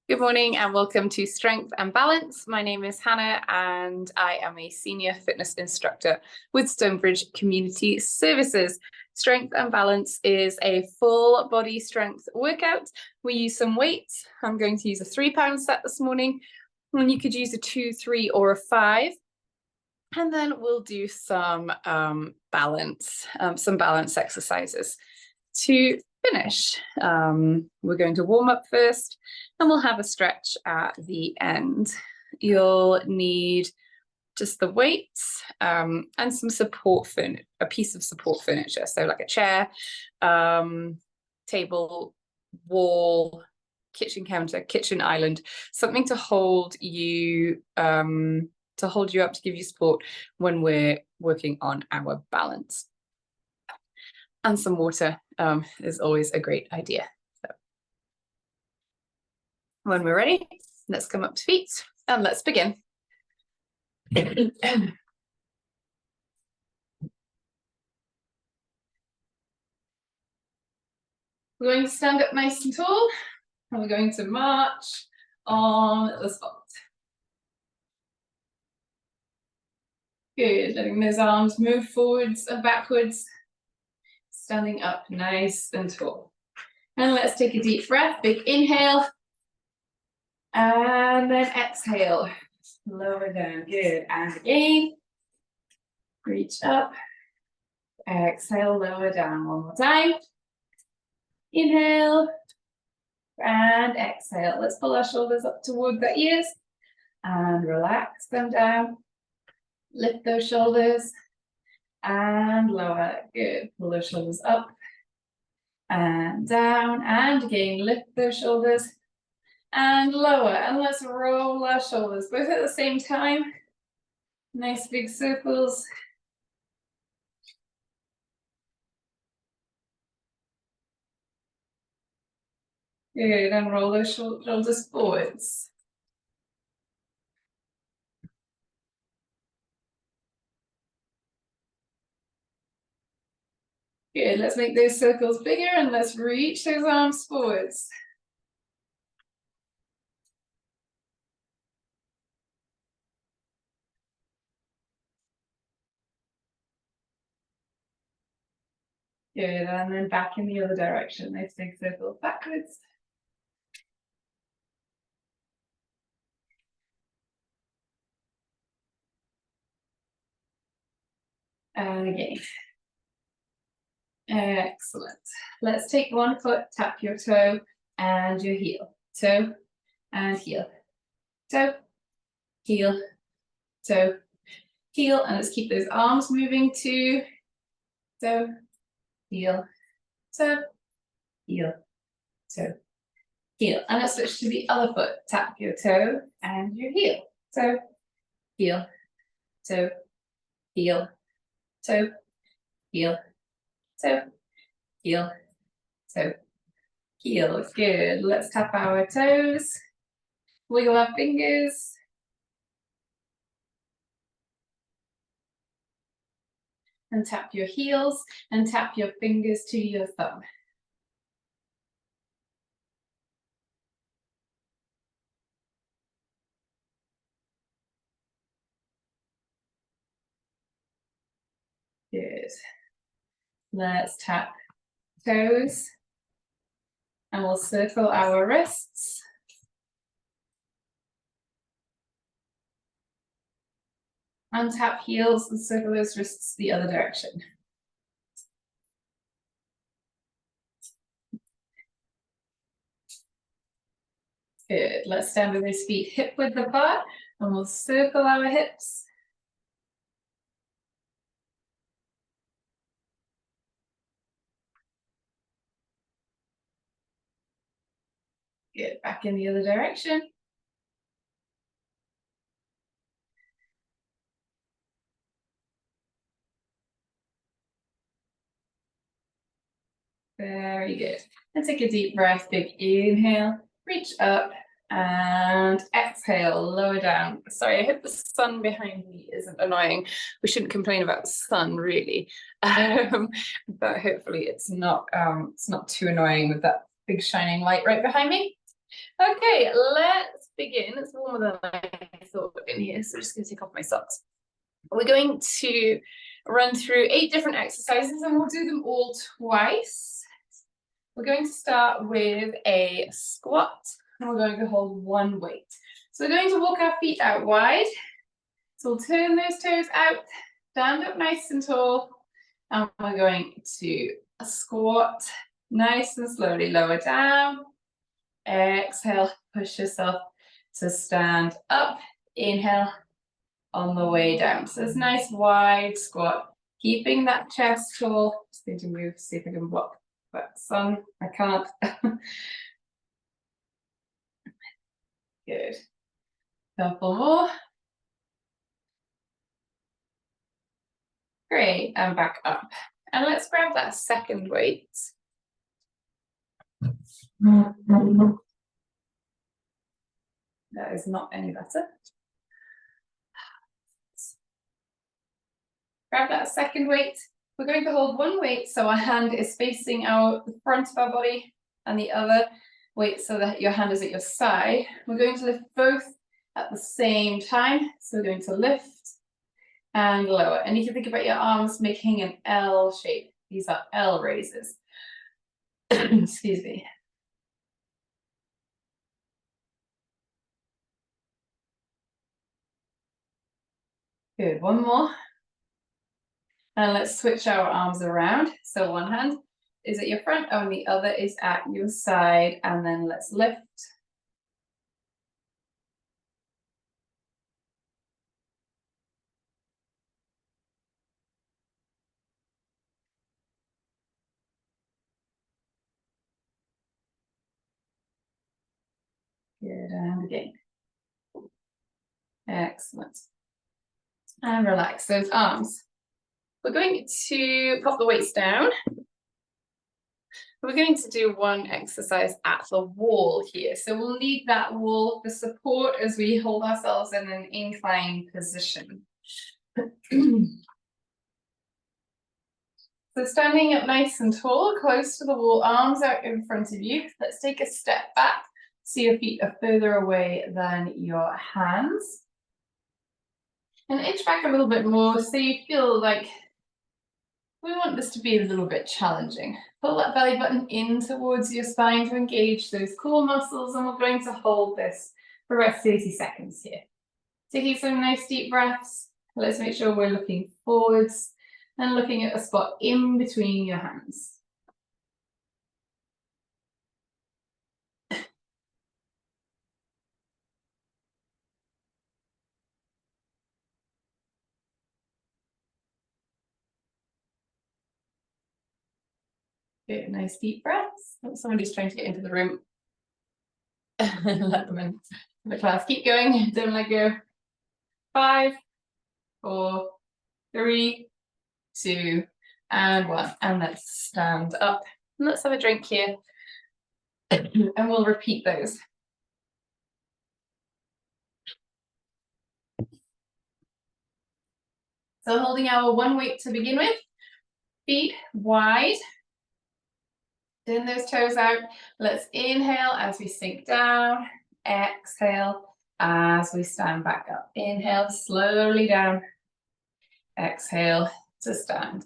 Good morning and welcome to Strength and Balance. My name is Hannah and I am a senior fitness instructor with Stonebridge Community Services. Strength and Balance is a full body strength workout. We use some weights. I'm going to use a 3-pound set this morning, and you could use a 2, 3, or a 5. And then we'll do some balance exercises to finish. We're going to warm up first and we'll have a stretch at the end. You'll need just the weights and some support furniture, a piece of support furniture. So like a chair, table, wall, kitchen counter, kitchen island, something to hold you up, to give you support when we're working on our balance. And some water is always a great idea. So when we're ready, let's come up to feet and let's begin. We're going to stand up nice and tall, and we're going to march on the spot. Good, letting those arms move forwards and backwards, standing up nice and tall. And let's take a deep breath, big inhale, and then exhale, lower down, good, and again, reach up, exhale, lower down, one more time, inhale, and exhale. Let's pull our shoulders up toward the ears, and relax them down, lift those shoulders, and lower, good, pull those shoulders up, and down, and again, lift those shoulders, and lower, and let's roll our shoulders both at the same time. Nice big circles. Good, and roll those shoulders forwards. Good, let's make those circles bigger and let's reach those arms forwards. Good, and then back in the other direction. Nice big circle backwards. And again. Excellent. Let's take one foot, tap your toe and your heel. Toe and heel. Toe, heel, toe, heel. And let's keep those arms moving too. Toe, heel, toe, heel, toe, heel. And let's switch to the other foot. Tap your toe and your heel. Toe, heel, toe, heel, toe, heel, toe, heel, toe, heel. Good. Let's tap our toes. Wiggle our fingers. And tap your heels and tap your fingers to your thumb. Good. Let's tap toes and we'll circle our wrists. And tap heels and circle those wrists the other direction. Good. Let's stand with those feet hip width apart and we'll circle our hips. Good. Back in the other direction. Very good. And take a deep breath, big inhale, reach up and exhale, lower down. Sorry, I hope the sun behind me isn't annoying. We shouldn't complain about the sun really, but hopefully it's not too annoying with that big shining light right behind me. Okay, let's begin. It's warmer than I thought in here, so I'm just going to take off my socks. We're going to run through 8 different exercises and we'll do them all twice. We're going to start with a squat and we're going to hold 1 weight. So we're going to walk our feet out wide. So we'll turn those toes out, stand up nice and tall, and we're going to squat nice and slowly, lower down. Exhale, push yourself to stand up. Inhale on the way down. So it's a nice wide squat, keeping that chest tall. Just going to move, see if I can block that sun. I can't. Good. Couple more. Great, and back up. And let's grab that second weight. That is not any better. Grab that second weight. We're going to hold 1 weight so our hand is facing the front of our body and the other weight so that your hand is at your side. We're going to lift both at the same time. So we're going to lift and lower. And you can think about your arms making an L shape. These are L raises. Excuse me. Good, 1 more. And let's switch our arms around. So one hand is at your front and the other is at your side. And then let's lift. Good, and again. Excellent. And relax those arms. We're going to pop the weights down. We're going to do 1 exercise at the wall here. So we'll need that wall for support as we hold ourselves in an inclined position. So standing up nice and tall, close to the wall, arms out in front of you. Let's take a step back so your feet are further away than your hands. And inch back a little bit more so you feel like we want this to be a little bit challenging. Pull that belly button in towards your spine to engage those core muscles, and we're going to hold this for about 30 seconds here. Taking some nice deep breaths. Let's make sure we're looking forwards and looking at a spot in between your hands. Good, nice deep breaths. Somebody's trying to get into the room. Let them in the class. Keep going, don't let go. 5, 4, 3, 2, and 1. And let's stand up. And let's have a drink here. And we'll repeat those. So holding our 1 weight to begin with. Feet wide. Turn those toes out. Let's inhale as we sink down. Exhale as we stand back up. Inhale slowly down. Exhale to stand.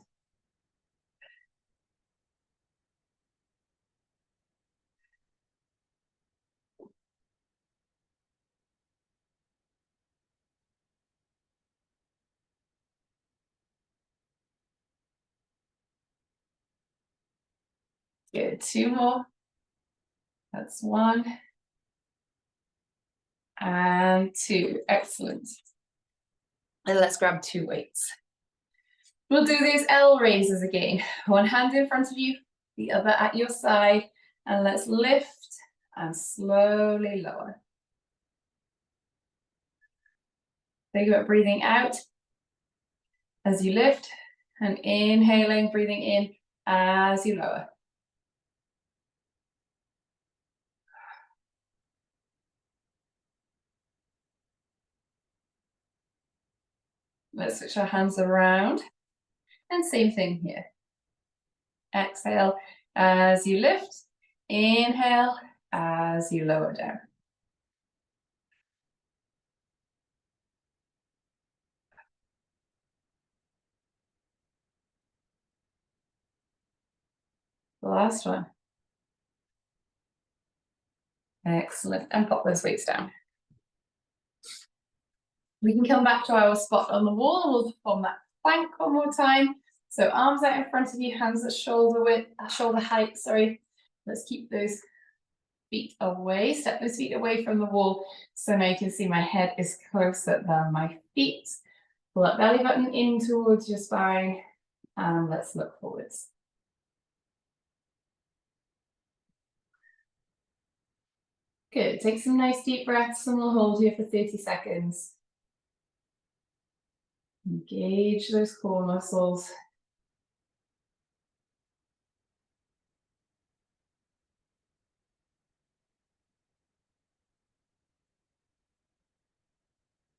Good, 2 more. That's 1. And 2, excellent. And let's grab 2 weights. We'll do these L raises again. 1 hand in front of you, the other at your side. And let's lift and slowly lower. Think about breathing out as you lift and inhaling, breathing in as you lower. Let's switch our hands around. And same thing here. Exhale as you lift. Inhale as you lower down. The last one. Excellent. And pop those weights down. We can come back to our spot on the wall and we'll perform that plank one more time. So arms out in front of you, hands at shoulder width, shoulder height, sorry. Let's keep those feet away, step those feet away from the wall. So now you can see my head is closer than my feet. Pull that belly button in towards your spine and let's look forwards. Good, take some nice deep breaths and we'll hold here for 30 seconds. Engage those core muscles.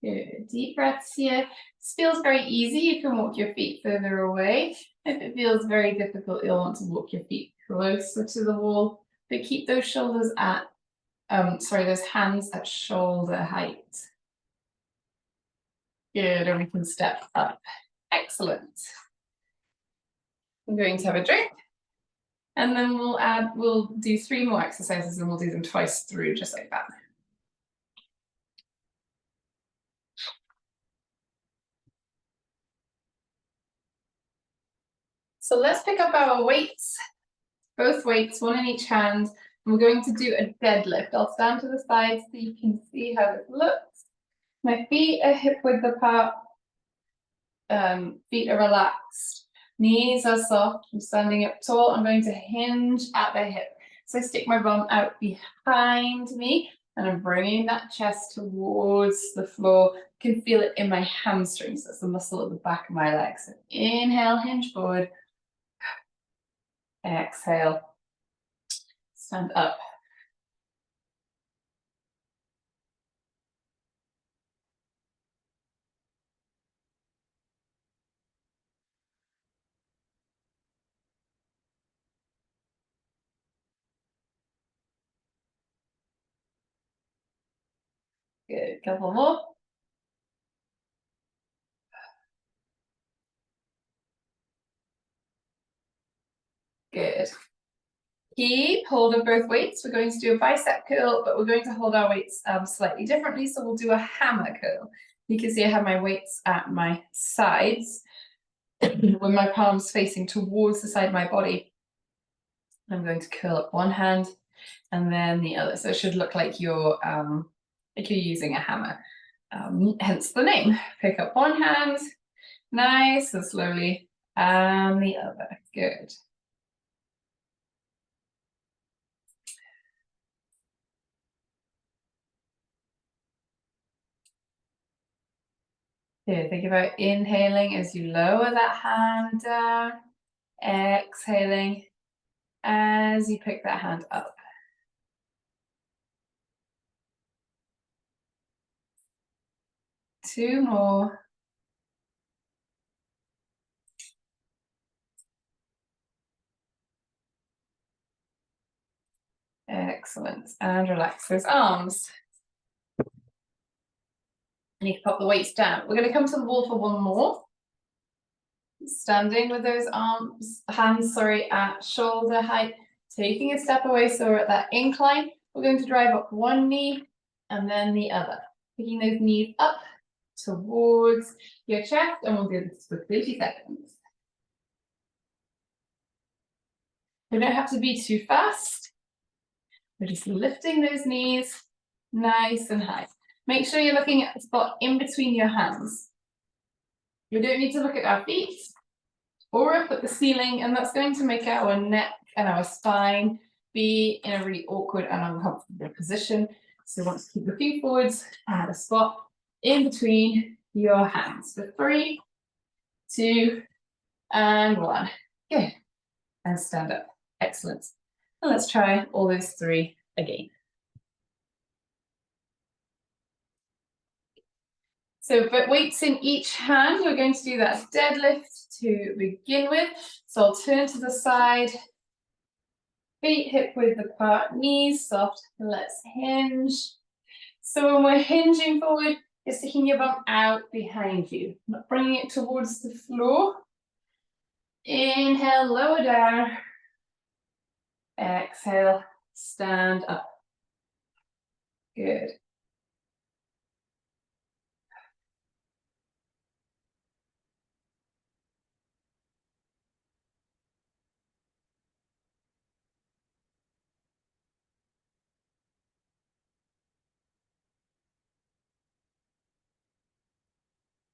Good. Deep breaths here. This feels very easy. You can walk your feet further away. If it feels very difficult, you'll want to walk your feet closer to the wall. But keep those shoulders at, those hands at shoulder height. Good, and we can step up. Excellent. I'm going to have a drink. And then we'll do 3 more exercises and we'll do them twice through, just like that. So let's pick up our weights, both weights, one in each hand, and we're going to do a deadlift. I'll stand to the side so you can see how this looks. My feet are hip width apart, feet are relaxed, knees are soft. I'm standing up tall. I'm going to hinge at the hip. So I stick my bum out behind me and I'm bringing that chest towards the floor. You can feel it in my hamstrings. That's the muscle at the back of my legs. So inhale, hinge forward. Exhale, stand up. Good, couple more. Good. Keep hold of both weights. We're going to do a bicep curl, but we're going to hold our weights slightly differently. So we'll do a hammer curl. You can see I have my weights at my sides with my palms facing towards the side of my body. I'm going to curl up one hand and then the other. So it should look like you're using a hammer. Hence the name. Pick up one hand, nice and slowly, and the other. Good. Good. Think about inhaling as you lower that hand down, exhaling as you pick that hand up. Two more. Excellent. And relax those arms. And you can pop the weights down. We're going to come to the wall for one more. Standing with those hands at shoulder height, taking a step away, so we're at that incline. We're going to drive up one knee and then the other. Picking those knees up towards your chest, and we'll do this for 30 seconds. We don't have to be too fast. We're just lifting those knees nice and high. Make sure you're looking at the spot in between your hands. We don't need to look at our feet or up at the ceiling, and that's going to make our neck and our spine be in a really awkward and uncomfortable position. So once keep looking forwards at a spot in between your hands for 3, 2, and 1. Good. And stand up. Excellent. And let's try all those 3 again. So but weights in each hand, we're going to do that deadlift to begin with. So I'll turn to the side. Feet hip width apart, knees soft. Let's hinge. So when we're hinging forward, you're sticking your bum out behind you, not bringing it towards the floor. Inhale, lower down. Exhale, stand up. Good.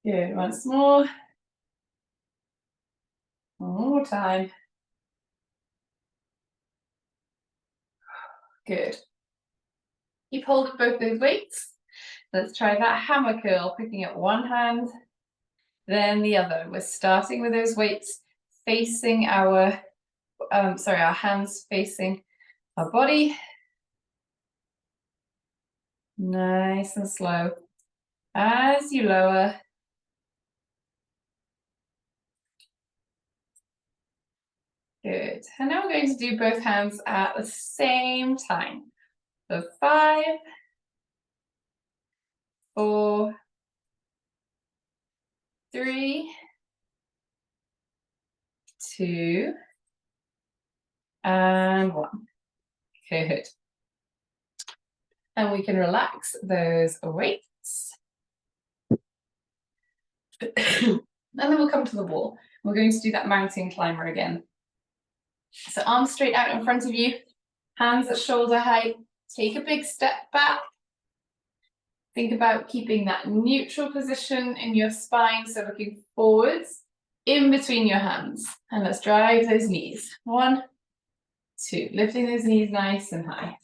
Good. Once more. One more time. Good. Keep hold of both those weights. Let's try that hammer curl, picking up one hand, then the other. We're starting with those weights facing our, our hands facing our body. Nice and slow. As you lower, good. And now we're going to do both hands at the same time. So 5, 4, 3, 2, and 1. Good. And we can relax those weights. And then we'll come to the wall. We're going to do that mountain climber again. So arms straight out in front of you, hands at shoulder height. Take a big step back. Think about keeping that neutral position in your spine, so looking forwards, in between your hands. And let's drive those knees. 1, 2, lifting those knees nice and high.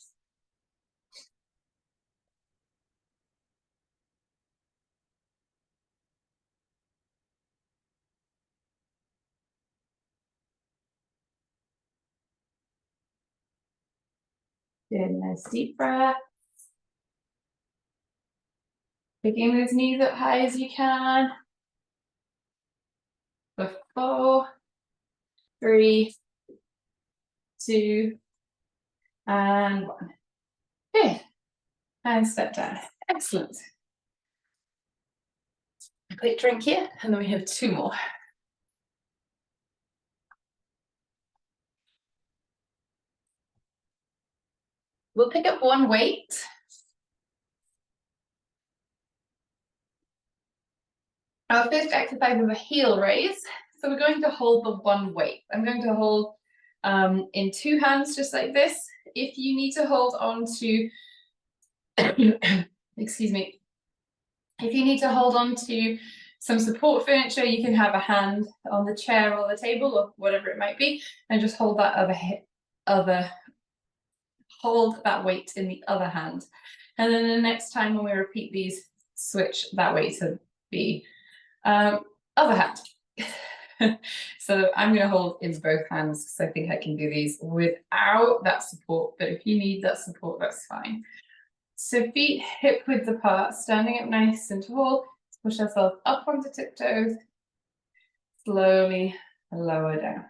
Good, nice deep breath. Picking those knees up high as you can. For 4, 3, 2, and 1. Good. And step down. Excellent. A quick drink here, and then we have 2 more. We'll pick up one weight. Our first exercise is a heel raise. So we're going to hold the one weight. I'm going to hold in 2 hands, just like this. If you need to hold on to, excuse me, if you need to hold on to some support furniture, you can have a hand on the chair or the table or whatever it might be, and just hold that hold that weight in the other hand. And then the next time when we repeat these, switch that weight to the other hand. So I'm going to hold in both hands because I think I can do these without that support, but if you need that support, that's fine. So feet hip width apart, standing up nice and tall. Push ourselves up onto tiptoes. Slowly lower down.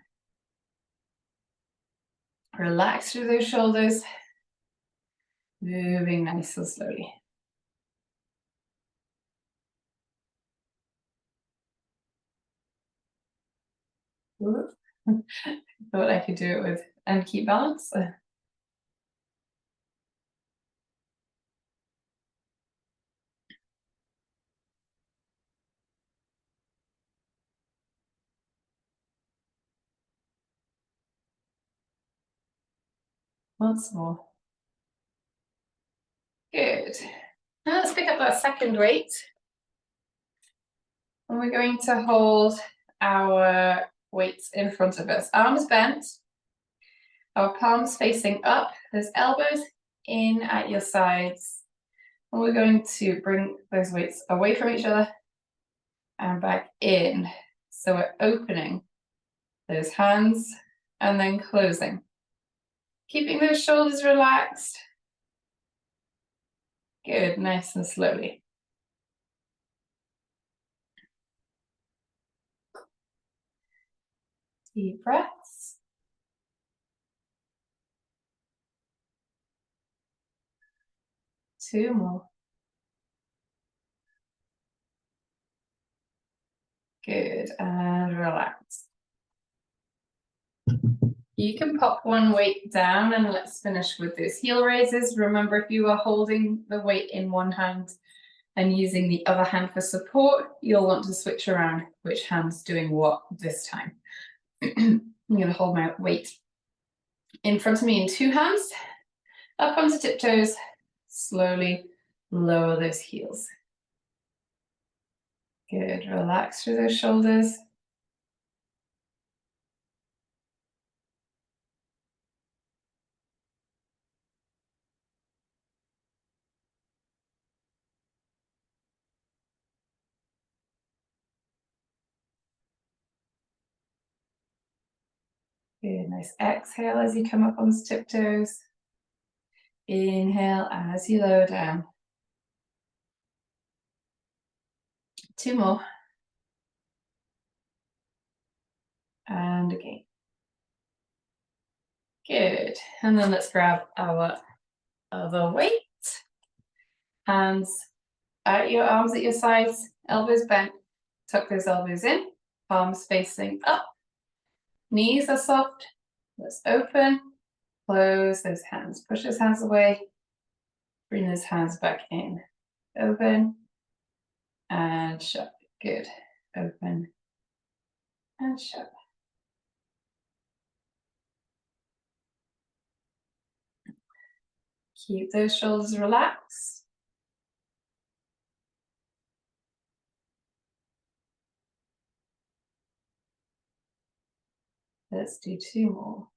Relax through those shoulders. Moving nice and slowly. Thought I could do it with and keep balance. Once more. Good. Now let's pick up our second weight. And we're going to hold our weights in front of us. Arms bent. Our palms facing up. Those elbows in at your sides. And we're going to bring those weights away from each other and back in. So we're opening those hands and then closing. Keeping those shoulders relaxed. Good, nice and slowly. Deep breaths. 2 more. Good, and relax. You can pop one weight down and let's finish with those heel raises. Remember, if you are holding the weight in one hand and using the other hand for support, you'll want to switch around which hand's doing what this time. I'm going to hold my weight in front of me in 2 hands, up onto tiptoes, slowly lower those heels. Good, relax through those shoulders. Good, nice exhale as you come up onto tiptoes. Inhale as you lower down. 2 more. And again. Good. And then let's grab our other weight. Hands out your arms at your sides, elbows bent. Tuck those elbows in, palms facing up. Knees are soft. Let's open. Close those hands. Push those hands away. Bring those hands back in. Open and shut. Good. Open and shut. Keep those shoulders relaxed. Let's do 2 more.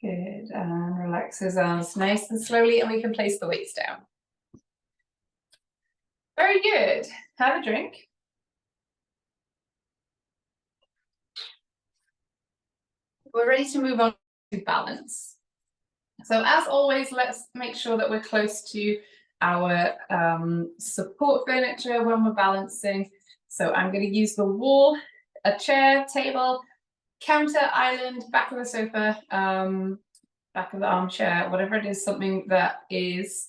Good, and relax those arms nice and slowly, and we can place the weights down. Very good. Have a drink. We're ready to move on to balance. So as always, let's make sure that we're close to our support furniture when we're balancing. So I'm going to use the wall, a chair, table, counter, island, back of the sofa, back of the armchair, whatever it is, something that is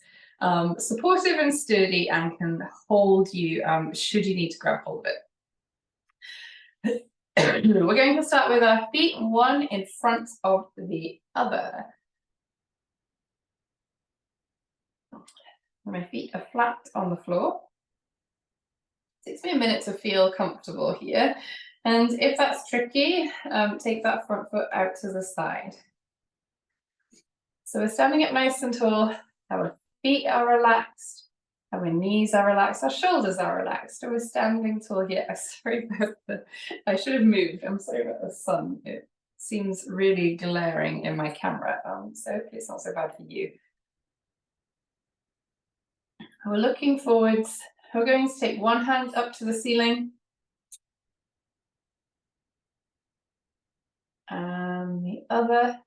supportive and sturdy and can hold you should you need to grab hold of it. We're going to start with our feet, one in front of the other. My feet are flat on the floor. It takes me a minute to feel comfortable here. And if that's tricky, take that front foot out to the side. So we're standing up nice and tall. Our feet are relaxed. Our knees are relaxed. Our shoulders are relaxed. So we're standing tall here. Sorry about I should have moved. I'm sorry about the sun. It seems really glaring in my camera. So hopefully it's not so bad for you. We're looking forwards. We're going to take one hand up to the ceiling. And the other.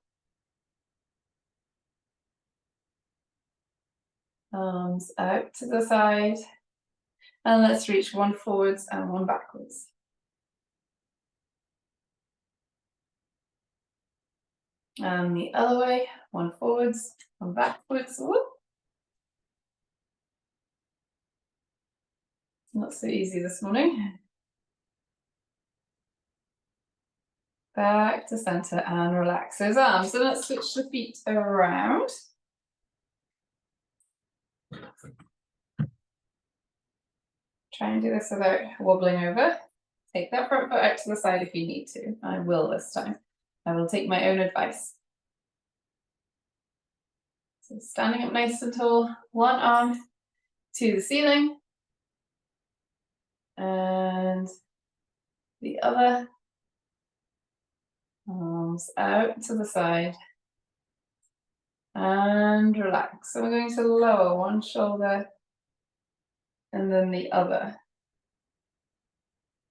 Arms out to the side. And let's reach one forwards and one backwards. And the other way, one forwards, one backwards. Whoop. Not so easy this morning. Back to center and relax those arms. So let's switch the feet around. Try and do this without wobbling over. Take that front foot out to the side if you need to. I will this time. I will take my own advice. So standing up nice and tall, one arm to the ceiling. And the other. Arms out to the side. And relax. So we're going to lower one shoulder and then the other.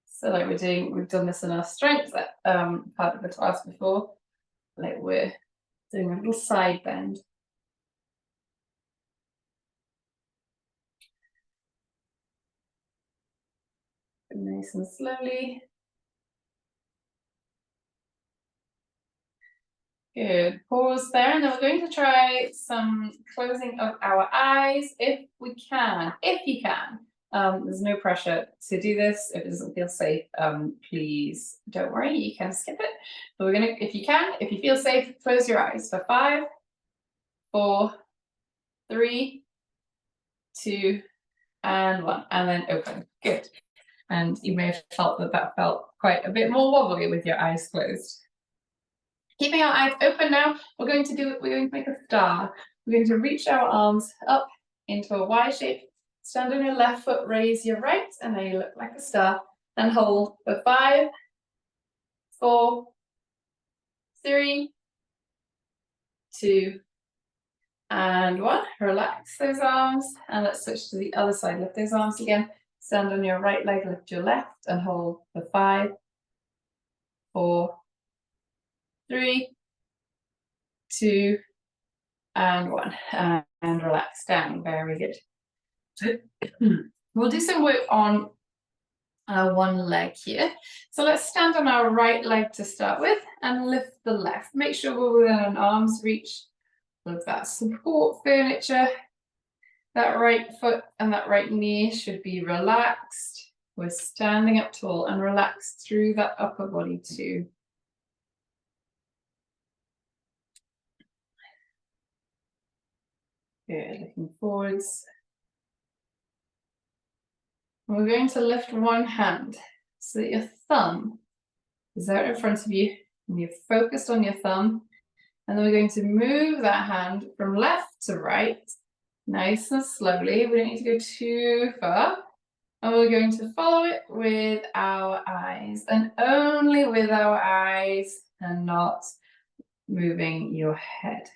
So like we've done this in our strength part of the class before. Like we're doing a little side bend. Nice and slowly. Good. Pause there, and then we're going to try some closing of our eyes if we can, if you can. There's no pressure to do this. If it doesn't feel safe, please don't worry, you can skip it. But we're gonna, if you can, if you feel safe, close your eyes for 5, 4, 3, 2, and 1, and then open. Good. And you may have felt that that felt quite a bit more wobbly with your eyes closed. Keeping our eyes open now, we're going to make a star. We're going to reach our arms up into a Y shape, stand on your left foot, raise your right, and then you look like a star, and hold for 5, 4, 3, 2, and 1. Relax those arms, and let's switch to the other side. Lift those arms again, stand on your right leg, lift your left, and hold for 5, 4, 3, 2, and 1, and relax down. Very good. We'll do some work on one leg here. So let's stand on our right leg to start with and lift the left. Make sure we're within an arm's reach of that support furniture. That right foot and that right knee should be relaxed. We're standing up tall and relaxed through that upper body too. Good, looking forwards. We're going to lift one hand so that your thumb is out in front of you and you're focused on your thumb. And then we're going to move that hand from left to right, nice and slowly. We don't need to go too far. And we're going to follow it with our eyes, and only with our eyes and not moving your head.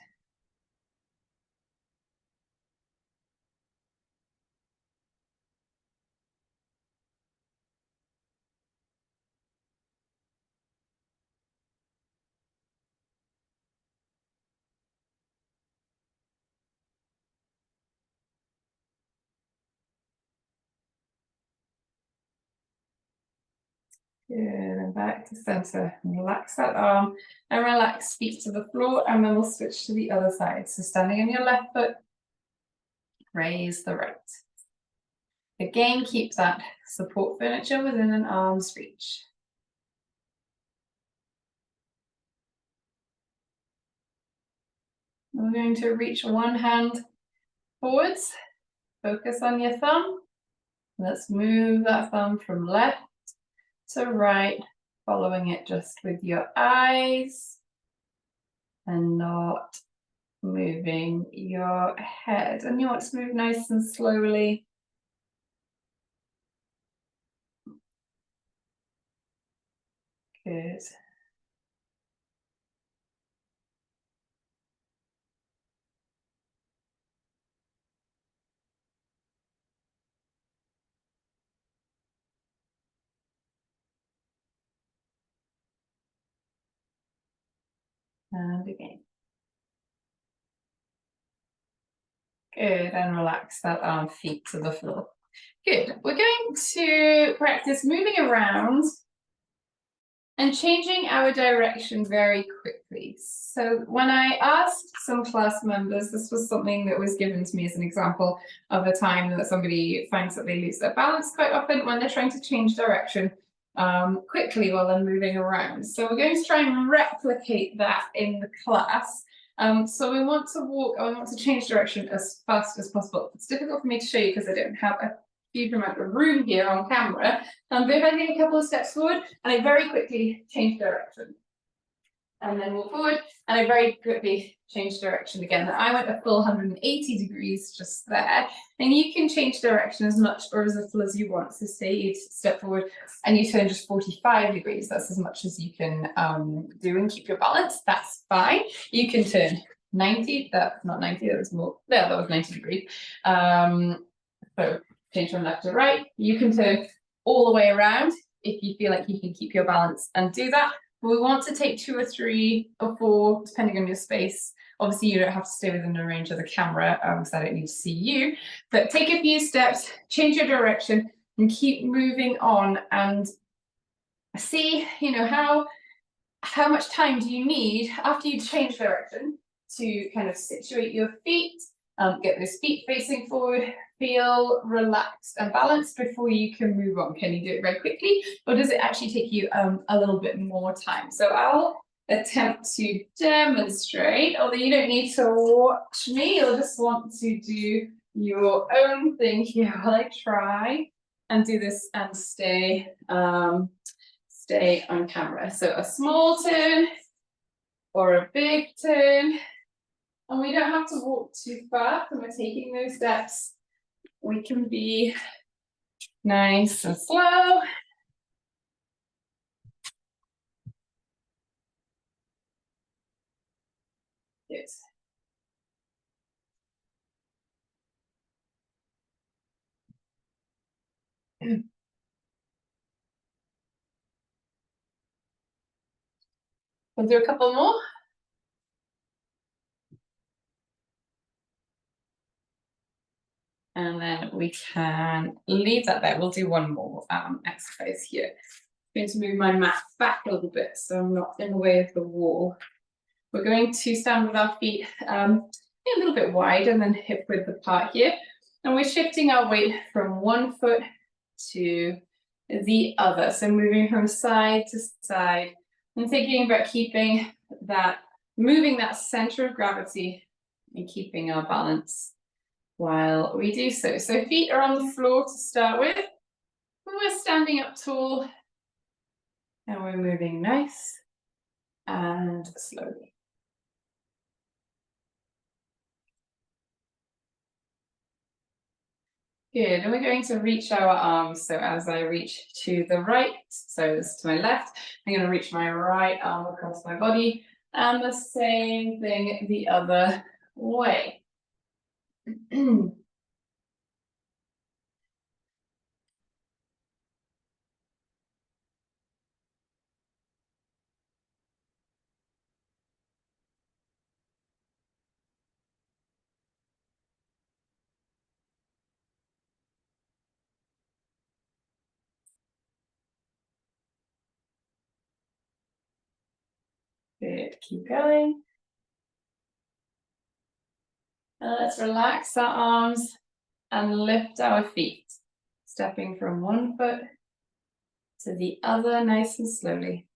Good, and back to center. Relax that arm and relax feet to the floor, and then we'll switch to the other side. So standing on your left foot, raise the right. Again, keep that support furniture within an arm's reach. We're going to reach one hand forwards, focus on your thumb. Let's move that thumb from left to right, following it just with your eyes and not moving your head. And you want to move nice and slowly. Good. And again. Good, and relax that arm, feet to the floor. Good, we're going to practice moving around and changing our direction very quickly. So when I asked some class members, this was something that was given to me as an example of a time that somebody finds that they lose their balance quite often when they're trying to change direction quickly while they're moving around. So we're going to try and replicate that in the class. So we want to walk, I want to change direction as fast as possible. It's difficult for me to show you because I don't have a huge amount of room here on camera. But if I take a couple of steps forward and I very quickly change direction. And then walk forward and I very quickly change direction again. I went a full 180 degrees just there. And you can change direction as much or as little as you want. So say you step forward and you turn just 45 degrees. That's as much as you can do and keep your balance. That's fine. You can turn 90, that's not 90, that was more, yeah, that was 90 degrees. So change from left to right. You can turn all the way around if you feel like you can keep your balance and do that. We want to take 2 or 3 or 4, depending on your space. Obviously, you don't have to stay within the range of the camera because I don't need to see you. But take a few steps, change your direction, and keep moving on and see, you know, how much time do you need after you change direction to kind of situate your feet, get those feet facing forward, feel relaxed and balanced before you can move on? Can you do it very quickly, or does it actually take you a little bit more time? So I'll attempt to demonstrate, although you don't need to watch me, you'll just want to do your own thing here while I try and do this and stay on camera. So a small turn or a big turn, and we don't have to walk too fast when we're taking those steps. We can be nice and slow. Good. We'll do a couple more. And then we can leave that there. We'll do one more exercise here. I'm going to move my mat back a little bit so I'm not in the way of the wall. We're going to stand with our feet a little bit wide and then hip width apart here. And we're shifting our weight from one foot to the other. So moving from side to side and thinking about keeping that, moving that center of gravity and keeping our balance while we do so. So feet are on the floor to start with. We're standing up tall and we're moving nice and slowly. Good, and we're going to reach our arms. So as I reach to the right, so this to my left, I'm going to reach my right arm across my body, and the same thing the other way. Good, keep going. And let's relax our arms and lift our feet, stepping from one foot to the other nice and slowly.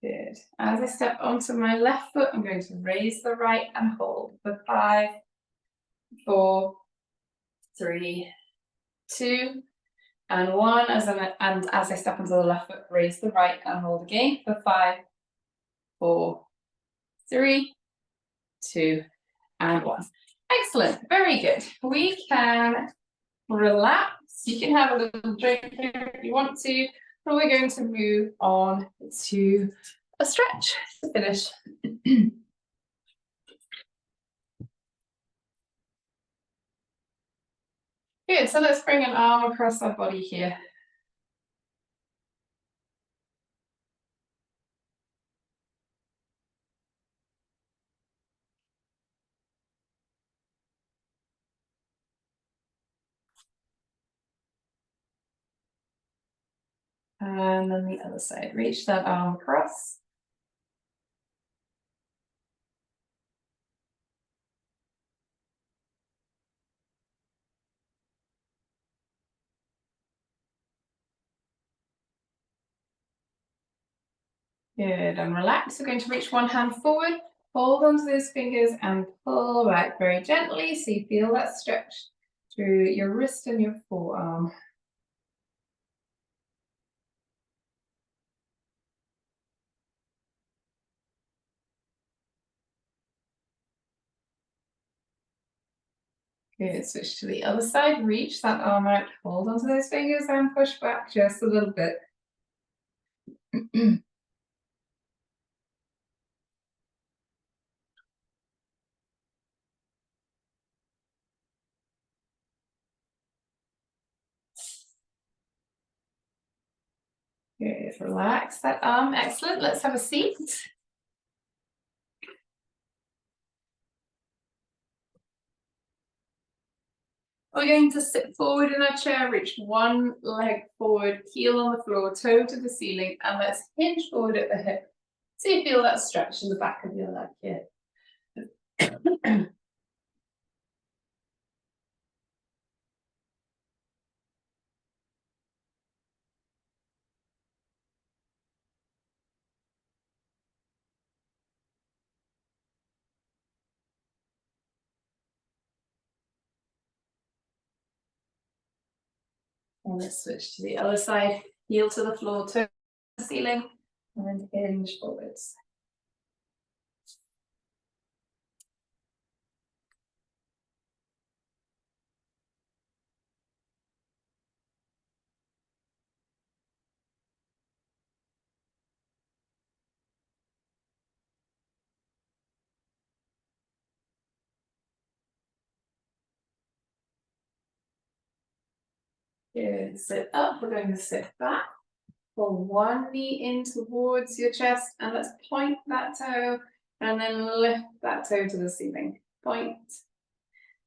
Good. As I step onto my left foot, I'm going to raise the right and hold for 5, 4, 3, 2, and 1. And as I step onto the left foot, raise the right and hold again for 5, 4, 3, 2, and 1. Excellent. Very good. We can relax. You can have a little drink here if you want to, but we're going to move on to a stretch to finish. Good, so let's bring an arm across our body here. And then the other side, reach that arm across. Good, and relax. We're going to reach one hand forward, hold onto those fingers and pull back very gently so you feel that stretch through your wrist and your forearm. Good, switch to the other side, reach that arm out, hold onto those fingers and push back just a little bit. Good, relax that arm. Excellent. Let's have a seat. We're going to sit forward in our chair, reach one leg forward, heel on the floor, toe to the ceiling, and let's hinge forward at the hip. So you feel that stretch in the back of your leg here. And let's switch to the other side, heel to the floor, toe to the ceiling, and hinge forwards. Good, sit up, we're going to sit back. Pull one knee in towards your chest, and let's point that toe, and then lift that toe to the ceiling. Point,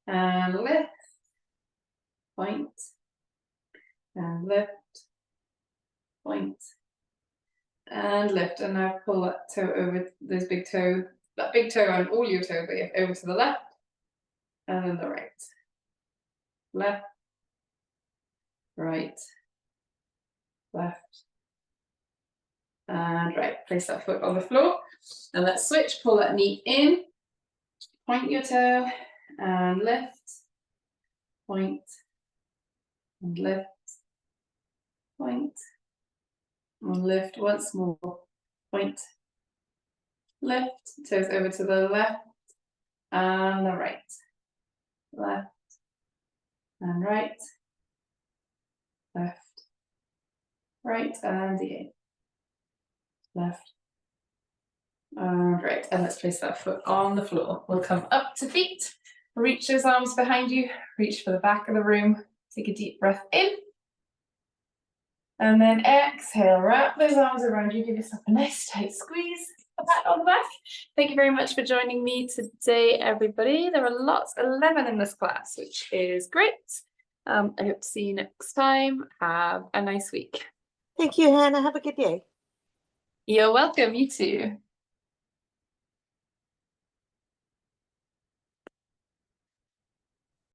and lift, point, and lift, point, and lift. And now pull that toe over, that big toe and all your toe over to the left, and then the right. Left, right, left, and right. Place that foot on the floor, and let's switch. Pull that knee in, point your toe, and lift, point, and lift, point, and lift once more. Point, lift, toes over to the left and the right. Left and right, left, right, and in. Left and right. And let's place that foot on the floor. We'll come up to feet, reach those arms behind you, reach for the back of the room. Take a deep breath in. And then exhale, wrap those arms around you, give yourself a nice tight squeeze, a pat on the back. Thank you very much for joining me today, everybody. There are lots, 11 in this class, which is great. I hope to see you next time. Have a nice week. Thank you, Hannah. Have a good day. You're welcome, you too.